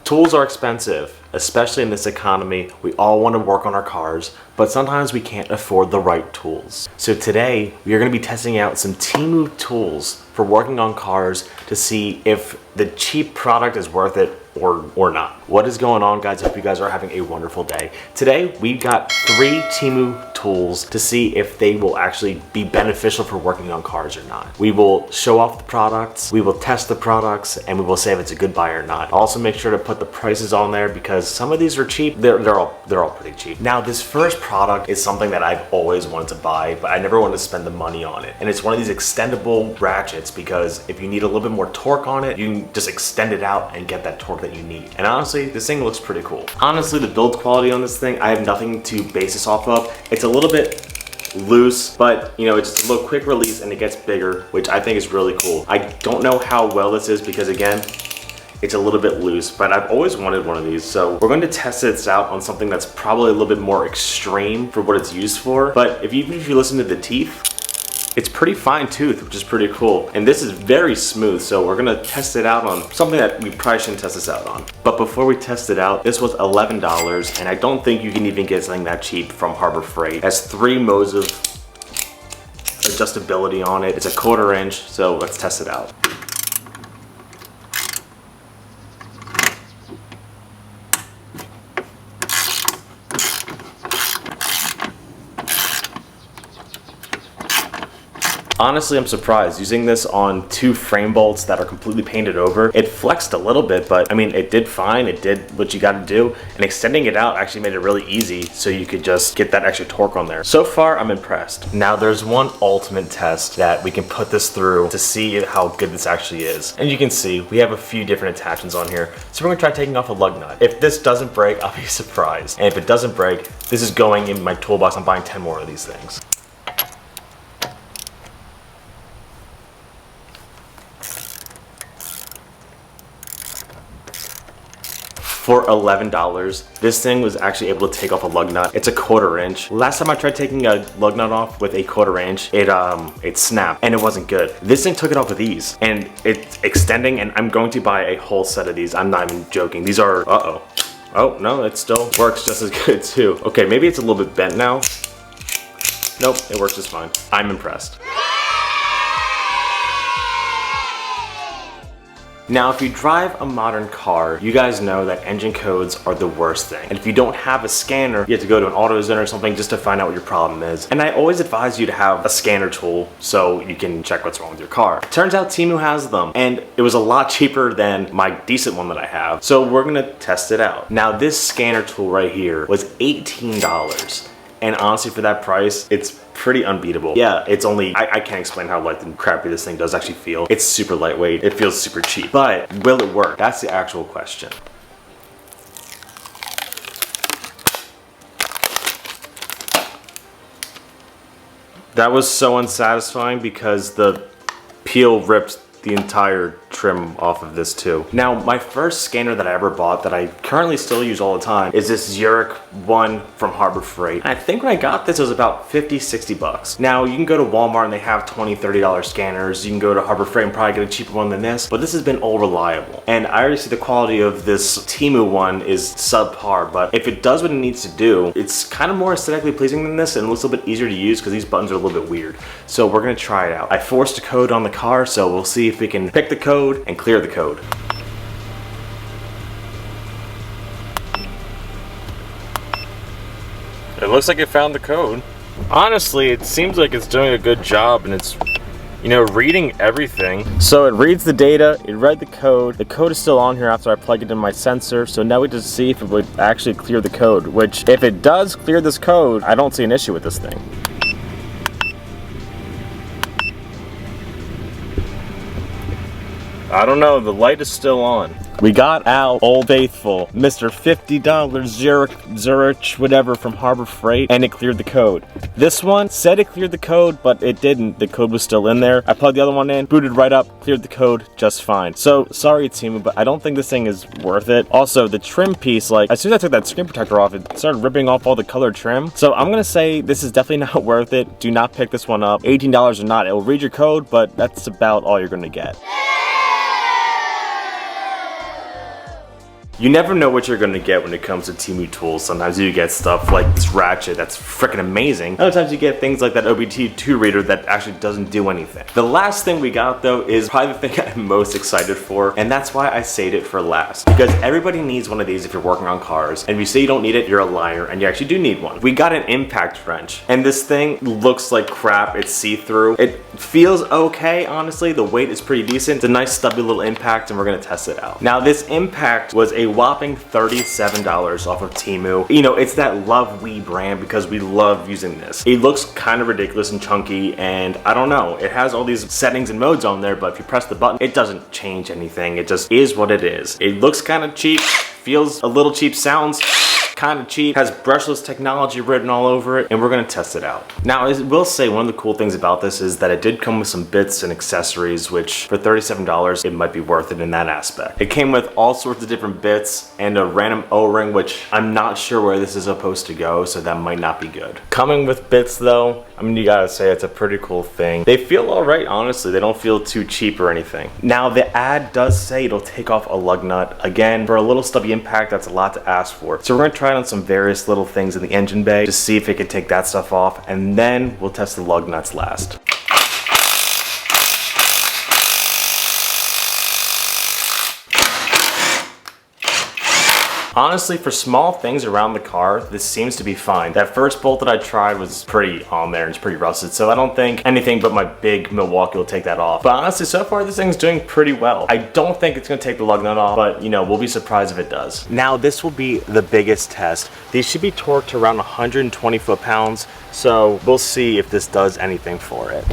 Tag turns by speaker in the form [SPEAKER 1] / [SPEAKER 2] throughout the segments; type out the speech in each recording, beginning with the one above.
[SPEAKER 1] Tools are expensive, especially in this economy. We all want to work on our cars, but sometimes we can't afford the right tools. So today, we are going to be testing out some TEMU tools for working on cars to see if the cheap product is worth it or not. What is going on, guys? I hope you guys are having a wonderful day. Today, we got 3 TEMU tools to see if they will actually be beneficial for working on cars or not. We will show off the products, we will test the products, and we will say if it's a good buy or not. I'll also make sure to put the prices on there because some of these are cheap. They're all pretty cheap. Now, this first product is something that I've always wanted to buy, but I never wanted to spend the money on it. And it's one of these extendable ratchets because if you need a little bit more torque on it, you can just extend it out and get that torque that you need. And honestly, this thing looks pretty cool. Honestly, the build quality on this thing, I have nothing to base this off of. It's a little bit loose, but you know, it's just a little quick release and it gets bigger, which I think is really cool. I don't know how well this is because again, it's a little bit loose, but I've always wanted one of these. So we're going to test this out on something that's probably a little bit more extreme for what it's used for. But even if you listen to the teeth, it's pretty fine tooth, which is pretty cool. And this is very smooth, so we're gonna test it out on something that we probably shouldn't test this out on. But before we test it out, this was $11, and I don't think you can even get something that cheap from Harbor Freight. It has 3 modes of adjustability on it. It's a 1/4 inch, so let's test it out. Honestly, I'm surprised. Using this on 2 frame bolts that are completely painted over, it flexed a little bit, but I mean, it did fine. It did what you gotta do. And extending it out actually made it really easy so you could just get that extra torque on there. So far, I'm impressed. Now, there's one ultimate test that we can put this through to see how good this actually is. And you can see, we have a few different attachments on here. So we're gonna try taking off a lug nut. If this doesn't break, I'll be surprised. And if it doesn't break, this is going in my toolbox. I'm buying 10 more of these things. For $11, this thing was actually able to take off a lug nut. It's a 1/4 inch. Last time I tried taking a lug nut off with a 1/4 inch, it snapped and it wasn't good. This thing took it off with ease and it's extending, and I'm going to buy a whole set of these. I'm not even joking. These are, oh no, it still works just as good too. Okay, maybe it's a little bit bent now. Nope, it works just fine. I'm impressed. Now, if you drive a modern car, you guys know that engine codes are the worst thing. And if you don't have a scanner, you have to go to an AutoZone or something just to find out what your problem is. And I always advise you to have a scanner tool so you can check what's wrong with your car. Turns out TEMU has them, and it was a lot cheaper than my decent one that I have. So we're gonna test it out. Now, this scanner tool right here was $18. And honestly, for that price, it's pretty unbeatable. Yeah, it's only, I can't explain how light and crappy this thing does actually feel. It's super lightweight, it feels super cheap. But will it work? That's the actual question. That was so unsatisfying because the peel ripped the entire trim off of this too. Now, my first scanner that I ever bought that I currently still use all the time is this Zurich one from Harbor Freight. And I think when I got this, it was about 50, 60 bucks. Now, you can go to Walmart and they have $20, $30 scanners. You can go to Harbor Freight and probably get a cheaper one than this, but this has been all reliable. And I already see the quality of this TEMU one is subpar, but if it does what it needs to do, it's kind of more aesthetically pleasing than this and looks a little bit easier to use because these buttons are a little bit weird. So we're gonna try it out. I forced a code on the car, so we'll see if we can pick the code and clear the code. It looks like it found the code. Honestly, it seems like it's doing a good job and it's, you know, reading everything. So it reads the data, it read the code. The code is still on here after I plug it in my sensor. So now we just see if it would actually clear the code, which if it does clear this code, I don't see an issue with this thing. I don't know, the light is still on. We got our old faithful Mr. $50 Zurich, whatever, from Harbor Freight, and it cleared the code. This one said it cleared the code, but it didn't. The code was still in there. I plugged the other one in, booted right up, cleared the code just fine. So, sorry TEMU, but I don't think this thing is worth it. Also, the trim piece, like, as soon as I took that screen protector off, it started ripping off all the colored trim. So, I'm gonna say this is definitely not worth it. Do not pick this one up. $18 or not, it will read your code, but that's about all you're gonna get. You never know what you're gonna get when it comes to TEMU tools. Sometimes you get stuff like this ratchet that's freaking amazing. Other times you get things like that OBT2 reader that actually doesn't do anything. The last thing we got though is probably the thing I'm most excited for, and that's why I saved it for last. Because everybody needs one of these if you're working on cars, and if you say you don't need it, you're a liar, and you actually do need one. We got an impact wrench, and this thing looks like crap. It's see-through. It feels okay, honestly. The weight is pretty decent. It's a nice stubby little impact, and we're gonna test it out. Now this impact was a whopping $37 off of TEMU. You know, it's that Love We brand because we love using this. It looks kind of ridiculous and chunky, and I don't know, it has all these settings and modes on there, but if you press the button, it doesn't change anything. It just is what it is. It looks kind of cheap, feels a little cheap, sounds kind of cheap, has brushless technology written all over it, and we're gonna test it out. Now, I will say one of the cool things about this is that it did come with some bits and accessories, which for $37, it might be worth it in that aspect. It came with all sorts of different bits and a random O-ring, which I'm not sure where this is supposed to go, so that might not be good. Coming with bits though, I mean, you gotta say it's a pretty cool thing. They feel all right, honestly. They don't feel too cheap or anything. Now, the ad does say it'll take off a lug nut. Again, for a little stubby impact, that's a lot to ask for. So we're gonna try it on some various little things in the engine bay to see if it can take that stuff off, and then we'll test the lug nuts last. Honestly, for small things around the car, this seems to be fine. That first bolt that I tried was pretty on there and it's pretty rusted, so I don't think anything but my big Milwaukee will take that off. But honestly, so far this thing's doing pretty well. I don't think it's gonna take the lug nut off, but you know, we'll be surprised if it does. Now, this will be the biggest test. These should be torqued to around 120 foot-pounds, so we'll see if this does anything for it.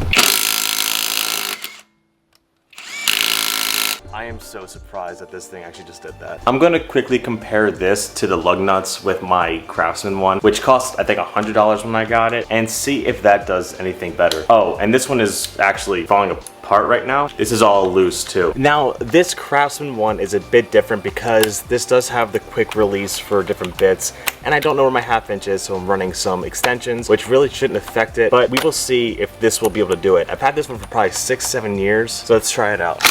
[SPEAKER 1] I am so surprised that this thing actually just did that. I'm gonna quickly compare this to the lug nuts with my Craftsman one, which cost I think $100 when I got it, and see if that does anything better. Oh, and this one is actually falling apart right now. This is all loose too. Now, this Craftsman one is a bit different because this does have the quick release for different bits, and I don't know where my half-inch is, so I'm running some extensions, which really shouldn't affect it, but we will see if this will be able to do it. I've had this one for probably 6-7 years, so let's try it out.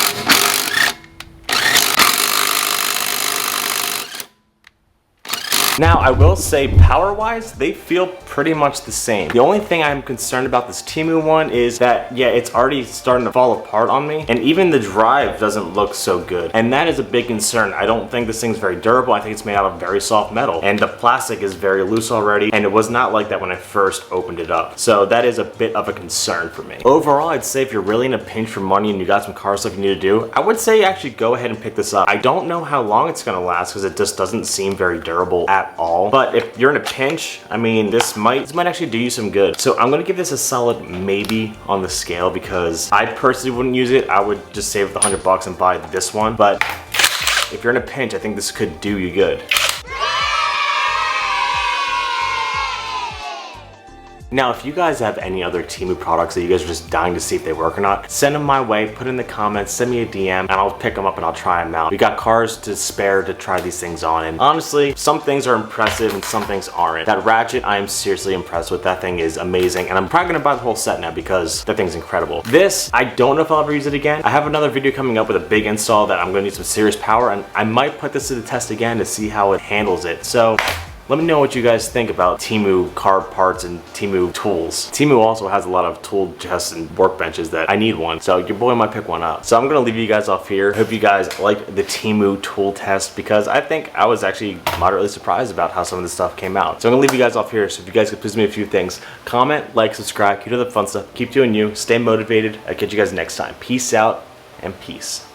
[SPEAKER 1] Now, I will say power-wise, they feel pretty much the same. The only thing I'm concerned about this TEMU one is that, yeah, it's already starting to fall apart on me, and even the drive doesn't look so good. And that is a big concern. I don't think this thing's very durable. I think it's made out of very soft metal, and the plastic is very loose already, and it was not like that when I first opened it up. So that is a bit of a concern for me. Overall, I'd say if you're really in a pinch for money and you got some car stuff you need to do, I would say actually go ahead and pick this up. I don't know how long it's gonna last because it just doesn't seem very durable at all. But if you're in a pinch, I mean, this might actually do you some good. So I'm gonna give this a solid maybe on the scale because I personally wouldn't use it. I would just save the $100 and buy this one. But if you're in a pinch, I think this could do you good. Now, if you guys have any other TEMU products that you guys are just dying to see if they work or not, send them my way, put in the comments, send me a DM, and I'll pick them up and I'll try them out. We got cars to spare to try these things on, and honestly, some things are impressive and some things aren't. That ratchet, I am seriously impressed with. That thing is amazing, and I'm probably gonna buy the whole set now because that thing's incredible. This, I don't know if I'll ever use it again. I have another video coming up with a big install that I'm gonna need some serious power, and I might put this to the test again to see how it handles it. So, let me know what you guys think about TEMU car parts and TEMU tools. TEMU also has a lot of tool chests and workbenches that I need one, so your boy might pick one up. So I'm gonna leave you guys off here. Hope you guys like the TEMU tool test because I think I was actually moderately surprised about how some of this stuff came out. So I'm gonna leave you guys off here, so if you guys could please do me a few things. Comment, like, subscribe, keep doing the fun stuff, keep doing you, stay motivated. I'll catch you guys next time. Peace out and peace.